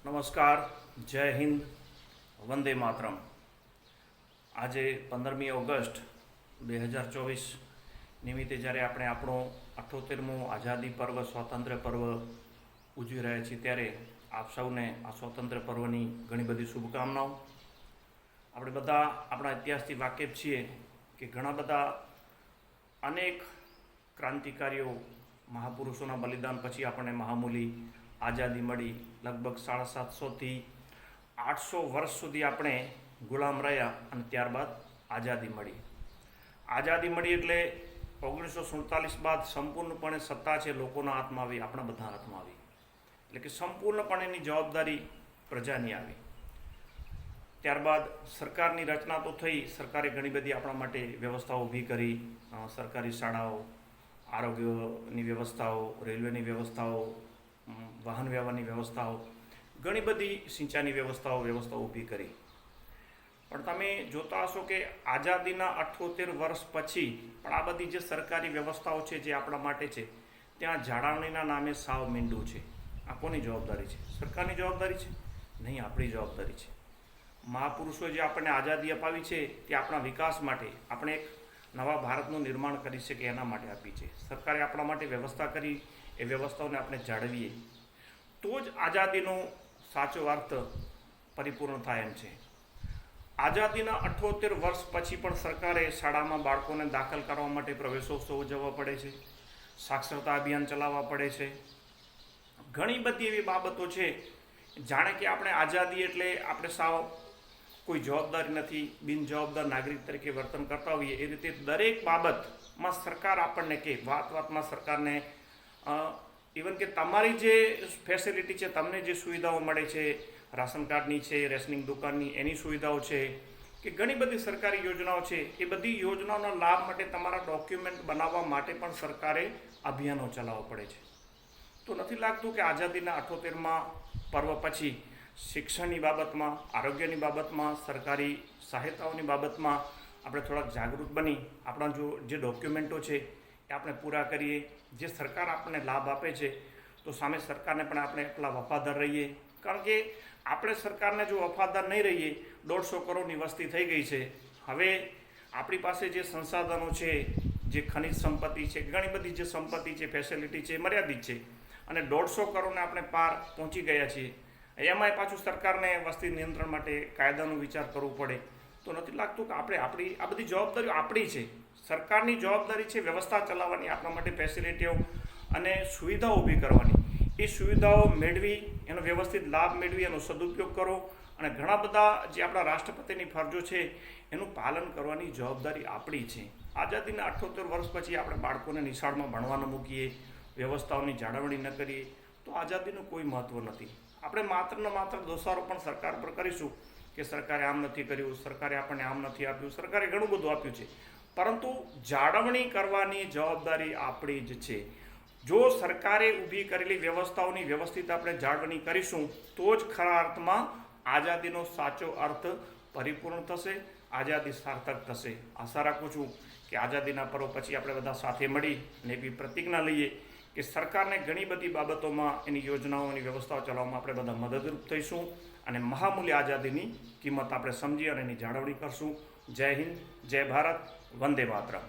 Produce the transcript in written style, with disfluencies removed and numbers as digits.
નમસ્કાર, જય હિન્દ, વંદે માતરમ. આજે 15મી ઓગસ્ટ 2024 નિમિત્તે જ્યારે આપણે આપણો 78મો આઝાદી પર્વ સ્વાતંત્ર્ય પર્વ ઉજવી રહ્યા છીએ ત્યારે આપ સૌને આ સ્વાતંત્ર્ય પર્વની ઘણી બધી શુભકામનાઓ. આપણે બધા આપણા ઇતિહાસથી વાકેફ છીએ કે ઘણા બધા અનેક ક્રાંતિકારીઓ મહાપુરુષોના બલિદાન પછી આપણને મહામૂલી આઝાદી મળી. લગભગ 750થી 800 વર્ષ સુધી આપણે ગુલામ રહ્યા અને ત્યારબાદ આઝાદી મળી. આઝાદી મળી એટલે 1947 બાદ સંપૂર્ણપણે સત્તા છે લોકોના હાથમાં આવી, આપણા બધા હાથમાં આવી. એટલે કે સંપૂર્ણપણેની જવાબદારી પ્રજાની આવી. ત્યારબાદ સરકારની રચના તો થઈ. સરકારે ઘણી બધી આપણા માટે વ્યવસ્થાઓ ઊભી કરી. સરકારી શાળાઓ, આરોગ્યની વ્યવસ્થાઓ, રેલવેની વ્યવસ્થાઓ, વાહન વ્યવહારની વ્યવસ્થાઓ, ઘણી બધી સિંચાઈની વ્યવસ્થાઓ ઊભી કરી. પણ તમે જોતા હશો કે આઝાદીના 78 વર્ષ પછી પણ આ બધી જે સરકારી વ્યવસ્થાઓ છે જે આપણા માટે છે ત્યાં જાળવણીના નામે સાવ મીંડું છે. આ કોની જવાબદારી છે? સરકારની જવાબદારી છે? નહીં, આપણી જવાબદારી છે. મહાપુરુષોએ જે આપણને આઝાદી અપાવી છે તે આપણા વિકાસ માટે, આપણે એક નવા ભારતનું નિર્માણ કરી શકે એના માટે આપી છે. સરકારે આપણા માટે વ્યવસ્થા કરી, એ વ્યવસ્થાઓને આપણે જાળવીએ તો જ આઝાદીનો સાચો અર્થ પરિપૂર્ણ થાય એમ છે. આઝાદીના 78 વર્ષ પછી પણ સરકારે શાળામાં બાળકોને દાખલ કરવા માટે પ્રવેશોત્સવ ઉજવવા પડે છે, સાક્ષરતા અભિયાન ચલાવવા પડે છે. ઘણી બધી એવી બાબતો છે જાણે કે આપણે આઝાદી એટલે આપણે સાવ કોઈ જવાબદારી નથી, બિનજવાબદાર નાગરિક તરીકે વર્તન કરતા હોઈએ એ રીતે દરેક બાબતમાં સરકાર આપણને કે વાતમાં સરકારને ઇવન કે તમારી જે ફેસિલિટી છે, તમને જે સુવિધાઓ મળે છે, રાશન કાર્ડની છે, રેશનિંગ દુકાનની એની સુવિધાઓ છે કે ઘણી બધી સરકારી યોજનાઓ છે, એ બધી યોજનાઓના લાભ માટે તમારા ડોક્યુમેન્ટ બનાવવા માટે પણ સરકારે અભિયાનો ચલાવવા પડે છે. તો નથી લાગતું કે આઝાદીના 78મા પર્વ પછી શિક્ષણની બાબતમાં, આરોગ્યની બાબતમાં, સરકારી સહાયતાઓની બાબતમાં આપણે થોડાક જાગૃત બની આપણા જે ડોક્યુમેન્ટો છે એ આપણે પૂરા કરીએ. જે સરકાર આપણને લાભ આપે છે તો સામે સરકારને પણ આપણે એટલા વફાદાર રહીએ. કારણ કે આપણે સરકારને જો વફાદાર નહીં રહીએ, 150 કરોડની વસ્તી થઈ ગઈ છે, હવે આપણી પાસે જે સંસાધનો છે, જે ખનિજ સંપત્તિ છે, ઘણી બધી જે સંપત્તિ છે, ફેસિલિટી છે, મર્યાદિત છે અને 150 કરોડને આપણે પાર પહોંચી ગયા છીએ. એમાંય પાછું સરકારને વસ્તી નિયંત્રણ માટે કાયદાનો વિચાર કરવો પડે. તો નથી લાગતું કે આપણે આપણી આ બધી જવાબદારીઓ આપણી છે. સરકારની જવાબદારી છે વ્યવસ્થા ચલાવવાની, આપણા માટે ફેસિલિટીઓ અને સુવિધાઓ ઊભી કરવાની. એ સુવિધાઓ મેળવી, એનો વ્યવસ્થિત લાભ મેળવી, એનો સદુપયોગ કરો અને ઘણા બધા જે આપણા રાષ્ટ્રપતિની ફરજો છે એનું પાલન કરવાની જવાબદારી આપણી છે. આઝાદીના 78 વર્ષ પછી આપણે બાળકોને નિશાળમાં ભણવાનું મૂકીએ, વ્યવસ્થાઓની જાળવણી ન કરીએ તો આઝાદીનું કોઈ મહત્ત્વ નથી. આપણે માત્ર ને માત્ર દોષારો પણ સરકાર પર કરીશું કે સરકારે આમ નથી કર્યું, સરકારે આપણને આમ નથી આપ્યું, સરકારે ઘણું બધું આપ્યું છે, પરંતુ જાળવણી કરવાની જવાબદારી આપણી જ છે. જો સરકારે ઊભી કરેલી વ્યવસ્થાઓની વ્યવસ્થિત આપણે જાળવણી કરીશું તો જ ખરા અર્થમાં આઝાદીનો સાચો અર્થ પરિપૂર્ણ થશે, આઝાદી સાર્થક થશે. આશા રાખું છું કે આઝાદીના પર્વ પછી આપણે બધા સાથે મળી અને એવી પ્રતિજ્ઞા લઈએ કે સરકારને ઘણી બધી બાબતોમાં એની યોજનાઓ, એની વ્યવસ્થાઓ ચલાવવામાં આપણે બધા મદદરૂપ થઈશું અને મહામૂલ્ય આઝાદીની કિંમત આપણે સમજી અને એની જાળવણી કરશું. જય હિન્દ, જય ભારત, વંદે માતરમ.